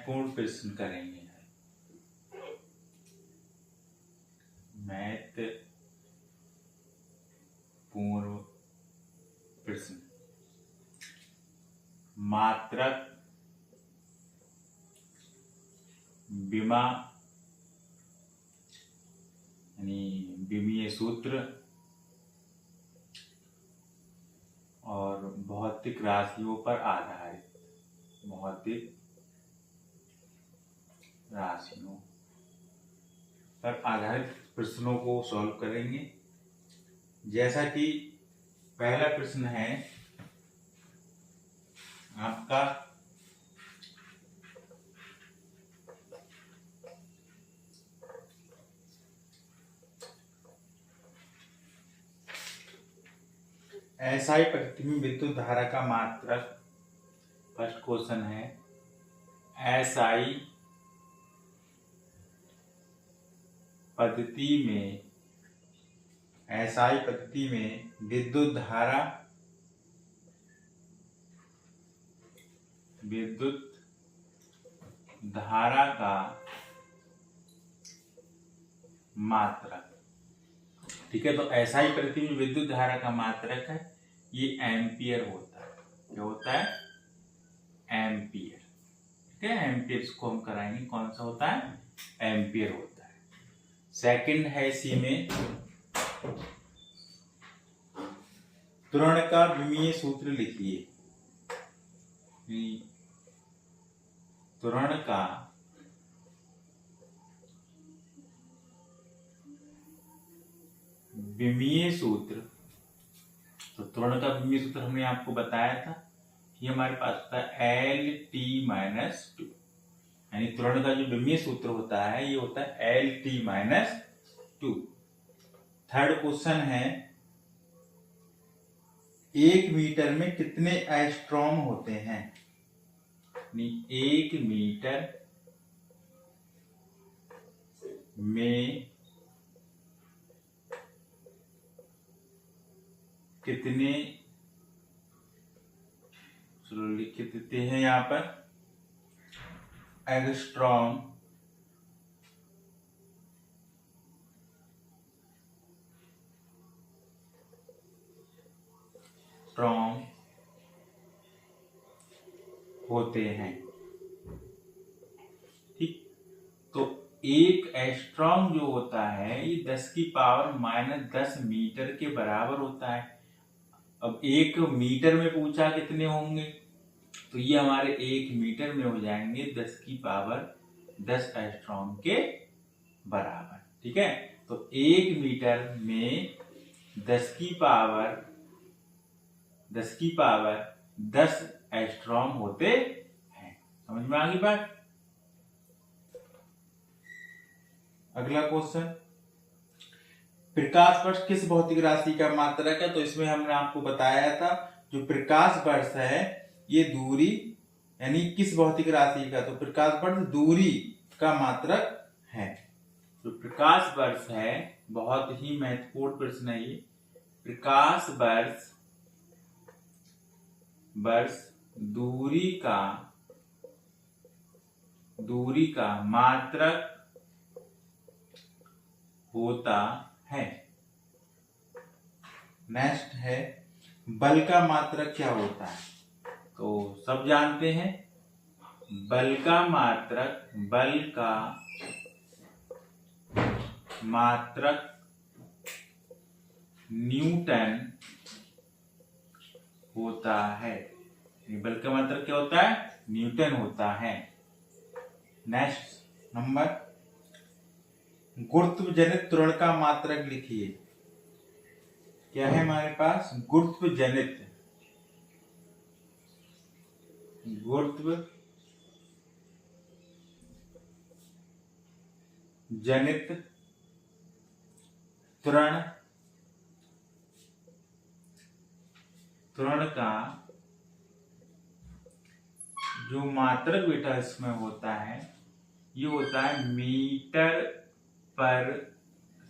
महत्वपूर्ण प्रश्न करेंगे। महत्वपूर्ण प्रश्न। मात्रक विमा यानी विमीय सूत्र और भौतिक राशियों पर आधारित भौतिक राशियों पर आधारित प्रश्नों को सॉल्व करेंगे। जैसा कि पहला प्रश्न है आपका एसआई पद्धति में विद्युत धारा का मात्रक। फर्स्ट क्वेश्चन है एसआई पद्धति में विद्युत धारा का मात्रक। ठीक है, तो एसआई पद्धति में विद्युत धारा का मात्रक है ये एम्पियर होता है। क्या होता है? एम्पियर। ठीक है, एम्पियर को हम कराएंगे कौन सा होता है? एम्पियर होता है। सेकंड है सी में त्वरण का विमीय सूत्र लिखिए। त्वरण का विमीय सूत्र। तो त्वरण का विमीय सूत्र हमने आपको बताया था, ये हमारे पास होता है Lt-2, यानी त्वरण का जो विमीय सूत्र होता है ये होता है Lt-2। थर्ड क्वेश्चन है 1 मीटर में कितने एस्ट्रॉम होते हैं? 1 मीटर में कितने, चलो लिख देते हैं यहां पर, एंगस्ट्रॉम होते हैं। ठीक, तो एक एस्ट्रॉम जो होता है ये 10⁻⁻10 मीटर के बराबर होता है। अब 1 मीटर में पूछा कितने होंगे, तो ये हमारे 1 मीटर में हो जाएंगे 10⁻10 एस्ट्रॉम के बराबर। ठीक है, तो 1 मीटर में 10⁻10 एस्ट्रॉम होते हैं। समझ में आ गई बात? अगला क्वेश्चन, प्रकाश वर्ष किस भौतिक राशि का मात्रक है? तो इसमें हमने आपको बताया था जो प्रकाश वर्ष है ये दूरी यानी किस भौतिक राशि का, तो प्रकाश वर्ष दूरी का मात्रक है। तो प्रकाश वर्ष है, बहुत ही महत्वपूर्ण प्रश्न है ये। प्रकाश वर्ष दूरी का मात्रक होता है। नेक्स्ट है बल का मात्रक क्या होता है? तो सब जानते हैं बल का मात्रक न्यूटन होता है। बल का मात्रक क्या होता है? न्यूटन होता है। नेक्स्ट नंबर, गुरुत्व जनित त्वरण का मात्रक लिखिए। क्या है हमारे पास? गुरुत्व जनित त्वरण का जो मात्रक बेटा इसमें होता है ये होता है मीटर पर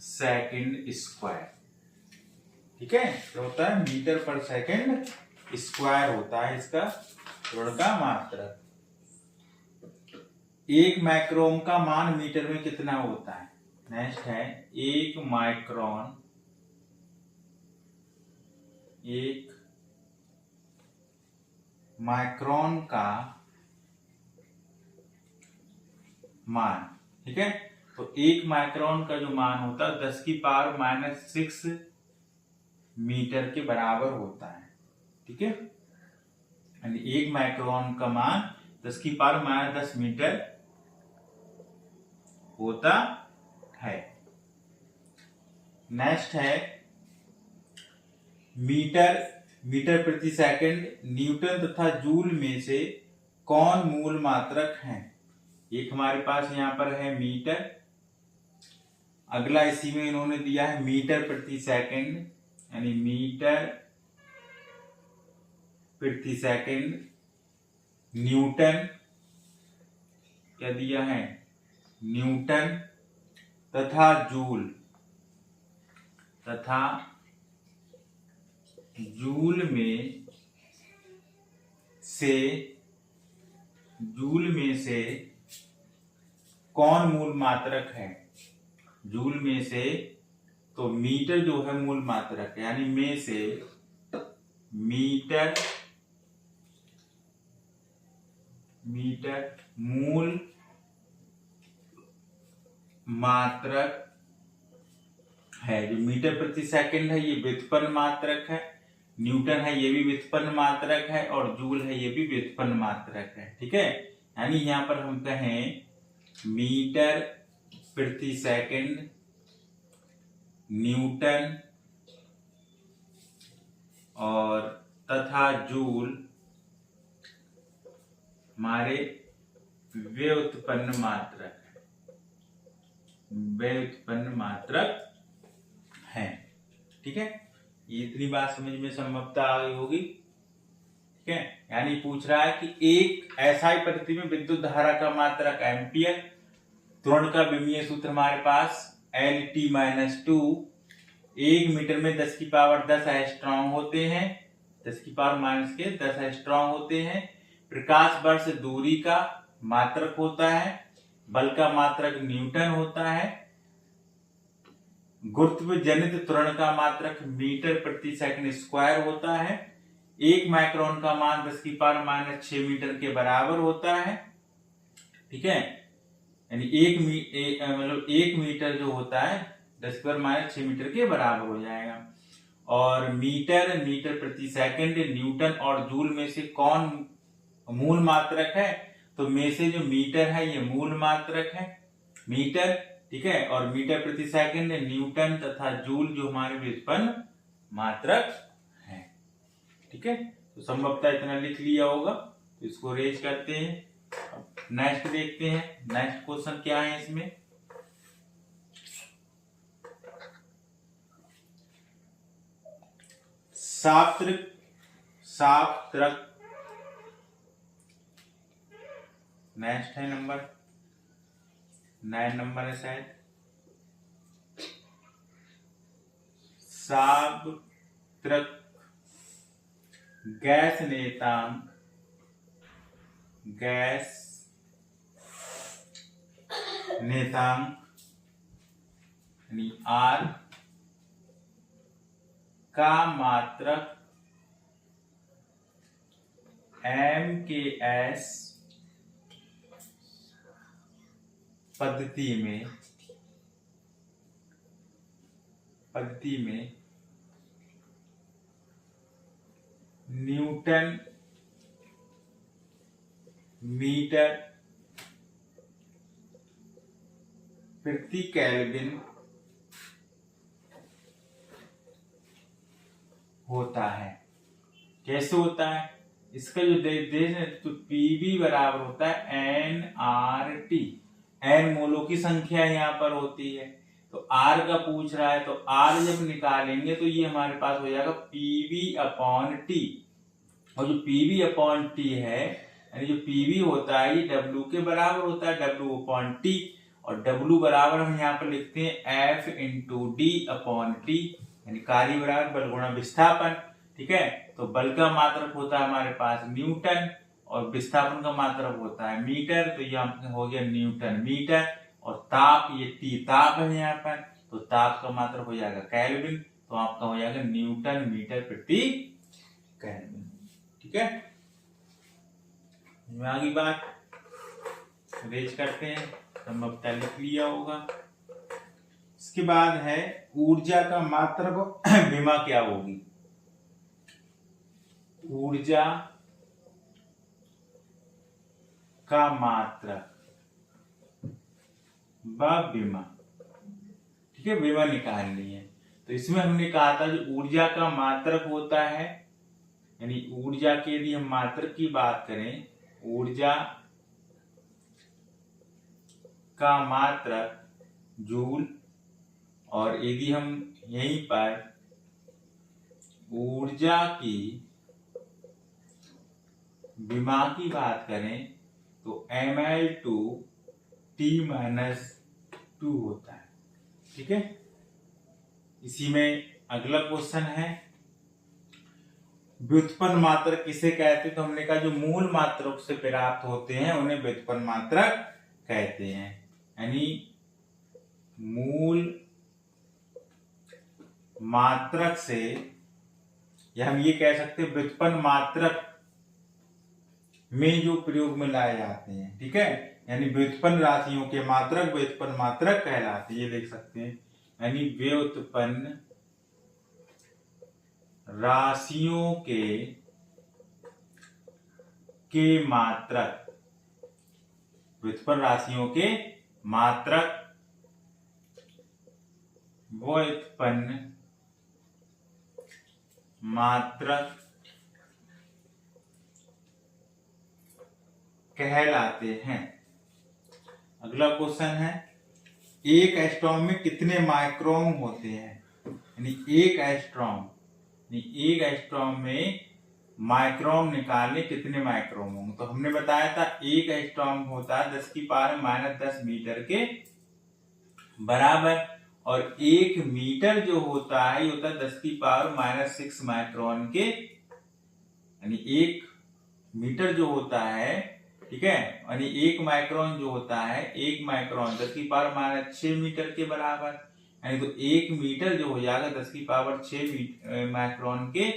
सेकंड स्क्वायर। ठीक है, तो होता है मीटर पर सेकंड स्क्वायर होता है इसका त्वरण का मात्रक। 1 माइक्रोन का मान मीटर में कितना होता है। नेक्स्ट है 1 माइक्रोन का मान, ठीक है। तो 1 माइक्रोन का जो मान होता है 10 की पावर -6 मीटर के बराबर होता है, ठीक है। यानी 1 माइक्रोन का मान 10 की पावर -10 मीटर होता है। नेक्स्ट है मीटर प्रति सेकंड, न्यूटन तथा जूल में से कौन मूल मात्रक है। एक हमारे पास यहां पर है मीटर, अगला इसी में इन्होंने दिया है मीटर प्रति सेकंड, यानी मीटर प्रति सेकंड। न्यूटन क्या दिया है, न्यूटन तथा जूल में से कौन मूल मात्रक है। जूल में से तो मीटर जो है मूल मात्रक है, यानी में से मीटर मूल मात्रक है। जो मीटर प्रति सेकंड है ये व्युत्पन्न मात्रक है, न्यूटन है ये भी व्युत्पन्न मात्रक है, और जूल है ये भी व्युत्पन्न मात्रक है, ठीक है। यानी यहां पर हम कहें मीटर प्रति सेकंड न्यूटन और तथा जूल हमारे व्युत्पन्न मात्रक है, ठीक है। ये इतनी बात समझ में संभवतः आ गई होगी, ठीक है। यानी पूछ रहा है कि एक एसआई पद्धति में विद्युत धारा का मात्रक एम्पियर, त्वरण का विमीय सूत्र हमारे पास LT-2, 1 मीटर में 10 की पावर 10 एस्ट्रॉन होते हैं, 10 की पावर -10 एस्ट्रॉन होते हैं। प्रकाश वर्ष दूरी का मात्रक होता है, बल का मात्रक न्यूटन होता है, गुरुत्व जनित त्वरण का मात्रक मीटर प्रति सेकंड स्क्वायर होता है। 1 माइक्रोन का मान 10 की पावर -6 मीटर के बराबर होता है, ठीक है। यानी 1 मीटर जो होता है 10 की पावर -6 मीटर के बराबर हो जाएगा। और मीटर प्रति सेकंड, न्यूटन और जूल में से कौन मूल मात्रक है। तो में से जो मीटर है ये मूल मात्रक है, मीटर, ठीक है। और मीटर प्रति सेकंड, न्यूटन तथा जूल जो हमारे व्युत्पन्न मात्रक है, ठीक है। तो संभवतः इतना लिख लिया होगा, तो इसको रेज करते हैं। नेक्स्ट देखते हैं, नेक्स्ट क्वेश्चन क्या है इसमें। साप्तरक नेक्स्ट है नंबर 9 नंबर है शायद। साप्तरक गैस नेतांक यानी R का मात्रक MKS पद्धति में न्यूटन मीटर प्रति केल्विन होता है। कैसे होता है इसका जो निर्देश है, तो पीवी बराबर होता है NRT, n मोलों की संख्या यहाँ पर होती है। तो R का पूछ रहा है, तो R जब निकालेंगे तो ये हमारे पास हो जाएगा PV/T, और जो PV/T है, यानी जो PV होता है ये W के बराबर होता है, W/T, और W बराबर हम यहाँ पर लिखते हैं F/D/T, यानी कार्य बराबर बल गुणा विस्थापन, ठीक है। तो बल का मात्रक होता है हमारे पास न्यूटन, और विस्थापन का मात्रक होता है मीटर, तो ये आपका हो गया न्यूटन मीटर। और ताप, ये ताप है यहाँ पर, तो ताप का मात्रक हो जाएगा केल्विन, तो आपका हो जाएगा न्यूटन मीटर प्रति केल्विन। ठीक है, आगे बात रेज करते हैं, संभवतः लिख लिया होगा। इसके बाद है ऊर्जा का मात्रक विमा क्या होगी। ऊर्जा का मात्रक व विमा, ठीक है, विमा निकालनी है। तो इसमें हमने कहा था जो ऊर्जा का मात्रक होता है, यानी ऊर्जा के यदि हम मात्रक की बात करें, ऊर्जा का मात्रक जूल, और यदि हम यहीं पर ऊर्जा की विमा की बात करें तो ml/T-2 होता है। ठीक है, इसी में अगला क्वेश्चन है व्युत्पन्न मात्रक किसे कहते हैं। तो हमने कहा जो मूल मात्रक से प्राप्त होते हैं उन्हें व्युत्पन्न मात्रक कहते हैं, यानी मूल मात्रक से, या हम ये कह सकते हैं व्युत्पन्न मात्रक में जो प्रयोग में लाए जाते हैं। ठीक है, यानी व्युत्पन्न राशियों के मात्रक व्युत्पन्न मात्रक कहलाते हैं, ये देख सकते हैं, यानी व्युत्पन्न राशियों के मात्रक, व्युत्पन्न राशियों के मात्रक व्युत्पन्न मात्रक कहलाते हैं। अगला क्वेश्चन है एक एस्ट्रॉम में कितने माइक्रोन होते हैं, यानी एक एस्ट्रॉम में माइक्रोन निकालने कितने माइक्रोन होंगे। तो हमने बताया था एक एस्ट्रॉम होता है 10⁻⁻10 मीटर के बराबर, और 1 मीटर जो होता है ये होता है 10⁻⁻6 माइक्रोन के, यानी 1 मीटर जो होता है, ठीक है, यानी 1 माइक्रोन जो होता है, 1 माइक्रोन 10⁻6 मीटर के बराबर, यानी तो 1 मीटर जो हो जाएगा 10⁻6 माइक्रोन के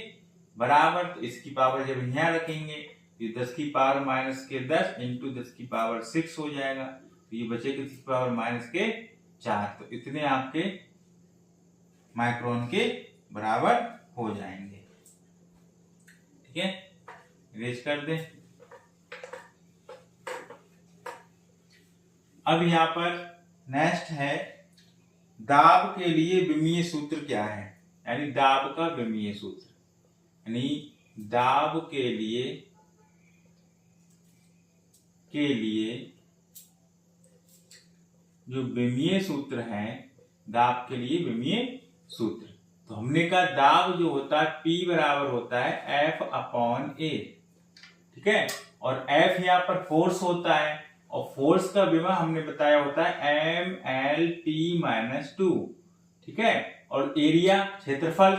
बराबर। तो इसकी पावर जब यहाँ रखेंगे तो 10⁻⁻10 इंटू 10⁻6 हो जाएगा, तो ये बचेगा 10⁻⁻4, तो इतने आपके माइक्रोन के बराबर हो जाएंगे। ठीक है, इरेज कर दें। अब यहां पर नेक्स्ट है दाब के लिए विमीय सूत्र क्या है, यानी दाब का विमीय सूत्र, यानी दाब के लिए जो विमीय सूत्र है, दाब के लिए विमीय सूत्र, तो हमने कहा दाब जो होता है P बराबर होता है F/A। ठीक है, और F यहाँ पर फोर्स होता है, और फोर्स का विमा हमने बताया होता है mL/T-2। ठीक है, और एरिया क्षेत्रफल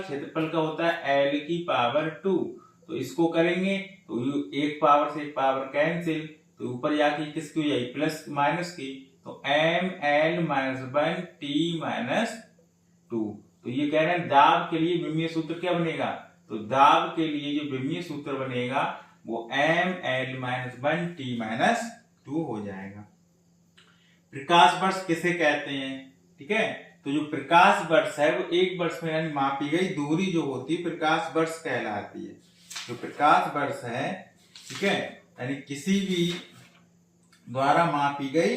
का होता है L⁻²। तो इसको करेंगे तो एक पावर से एक पावर कैंसिल, तो ऊपर जाके किसकी हो जाएगी प्लस माइनस की, तो mL-1T-2। तो ये कह रहे हैं दाब के लिए विमीय सूत्र क्या बनेगा, तो दाब के लिए जो विमीय सूत्र बनेगा वो mL-1T-2 हो जाएगा। प्रकाश वर्ष किसे कहते हैं, ठीक है, तो जो प्रकाश वर्ष है वो एक वर्ष में यानी मापी गई दूरी जो होती है प्रकाश वर्ष कहलाती है। जो प्रकाश वर्ष है, ठीक है, यानी किसी भी द्वारा मापी गई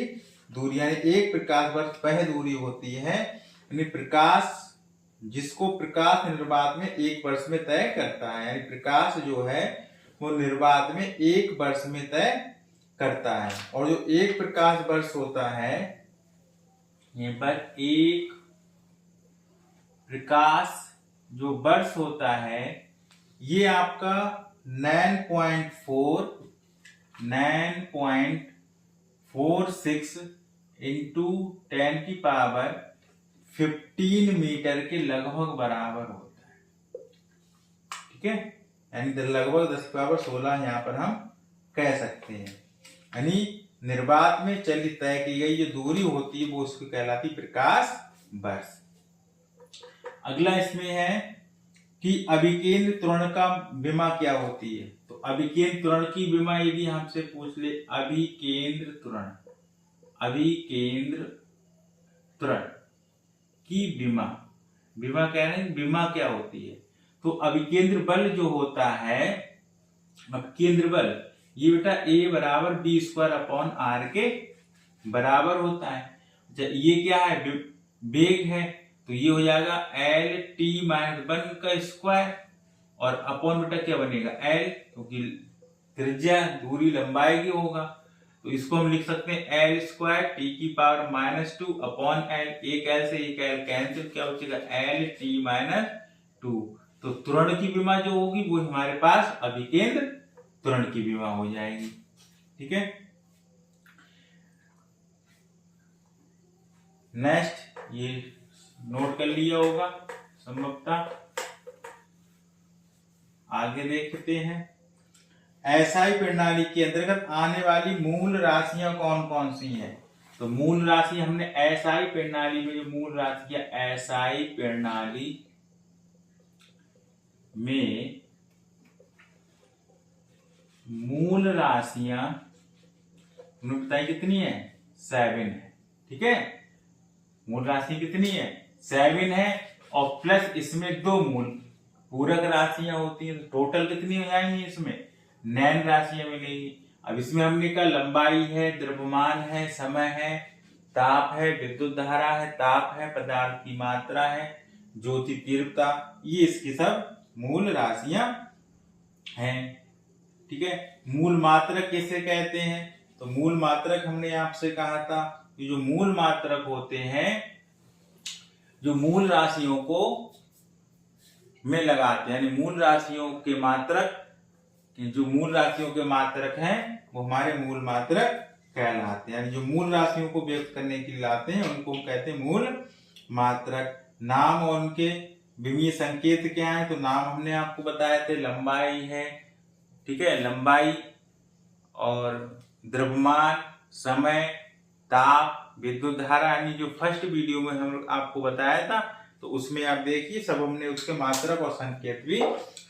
दूरी, यानी एक प्रकाश वर्ष वह दूरी होती है, यानी प्रकाश जिसको प्रकाश निर्बाध में एक वर्ष में तय करता है, यानी प्रकाश जो है वो निर्बाध में एक वर्ष में तय करता है। और जो एक प्रकाश वर्ष होता है, यहाँ पर एक प्रकाश जो वर्ष होता है ये आपका 9.46 इंटू 10⁻15 मीटर के लगभग बराबर होता है। ठीक है, यानी लगभग 10⁻16 यहाँ पर हम कह सकते हैं। यानी निर्वात में चल तय की गई जो दूरी होती है वो उसको कहलाती प्रकाश वर्ष। अगला इसमें है कि अभिकेंद्र त्वरण का विमा क्या होती है। तो अभिकेंद्र त्वरण की विमा यदि हमसे पूछ ले, अभिकेंद्र त्वरण की विमा कह रहे हैं, विमा क्या होती है। तो अभिकेंद्र बल जो होता है, अभिकेंद्र बल ये बेटा A बराबर बी स्क्वायर अपॉन आर के बराबर होता है। ये क्या है, वेग है, तो ये हो जाएगा एल टी माइनस 1 का स्क्वायर और अपॉन बेटा क्या बनेगा एल, क्योंकि त्रिज्या दूरी लंबाई की होगा, तो इसको हम लिख सकते हैं एल स्क्वायर टी की पावर -2 अपॉन एल। एक एल से एक एल कैंसिल, क्या बचेगा एल टी माइनस 2। तो त्वरण की विमा जो होगी वो हमारे पास अभिकेंद्र त्वरण की विमा हो जाएगी। ठीक है, नेक्स्ट ये नोट कर लिया होगा संभवतः। आगे देखते हैं, एसआई प्रणाली के अंतर्गत आने वाली मूल राशियां कौन कौन सी हैं। तो मूल राशि हमने एसआई प्रणाली में जो मूल राशि है, एसआई प्रणाली में मूल राशियां उन्होंने बताई कितनी है, 7 है। ठीक है, मूल राशि कितनी है, 7 है, और प्लस इसमें 2 मूल पूरक राशियां होती हैं, तो टोटल कितनी हो जाएंगी, इसमें 9 राशियां मिलेंगी। अब इसमें हमने कहा लंबाई है, द्रव्यमान है, समय है, ताप है, विद्युत धारा है, ताप है, पदार्थ की मात्रा है, ज्योति तीव्रता, ये इसकी सब मूल राशियां हैं। ठीक है, मूल मात्रक किसे कहते हैं। तो मूल मात्रक हमने आपसे कहा था कि जो मूल मात्रक होते हैं, जो मूल राशियों को में लगाते हैं, यानी मूल राशियों के मात्रक, जो मूल राशियों के मात्रक हैं वो हमारे मूल मात्रक कहलाते हैं। यानी जो मूल राशियों को व्यक्त करने के लिए लाते हैं उनको हम कहते हैं मूल मात्रक। नाम और उनके विमीय संकेत क्या है, तो नाम हमने आपको बताए थे, लंबाई है, ठीक है, लंबाई और द्रव्यमान, समय, ताप, विद्युत धारा, यानी जो फर्स्ट वीडियो में हम आपको बताया था, तो उसमें आप देखिए सब हमने उसके मात्रक और संकेत भी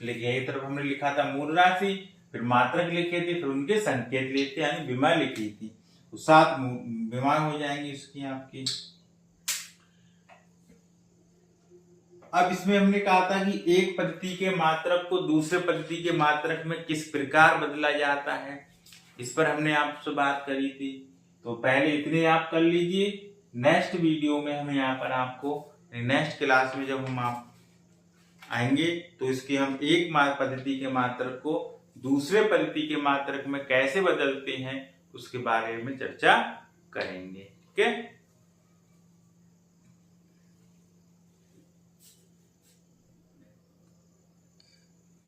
लिखे। एक तरफ हमने लिखा था मूल राशि, फिर मात्रक लिखे थे, फिर उनके संकेत लिखे, यानी विमा लिखी थी, तो 7 विमा हो जाएंगी उसकी आपकी। अब इसमें हमने कहा था कि एक पद्धति के मात्रक को दूसरे पद्धति के मात्रक में किस प्रकार बदला जाता है, इस पर हमने आपसे बात करी थी। तो पहले इतने आप कर लीजिए, नेक्स्ट वीडियो में हम यहाँ पर आपको, नेक्स्ट क्लास में जब हम आप आएंगे तो इसके हम एक पद्धति के मात्रक को दूसरे पद्धति के मात्रक में कैसे बदलते हैं उसके बारे में चर्चा करेंगे। ठीक है।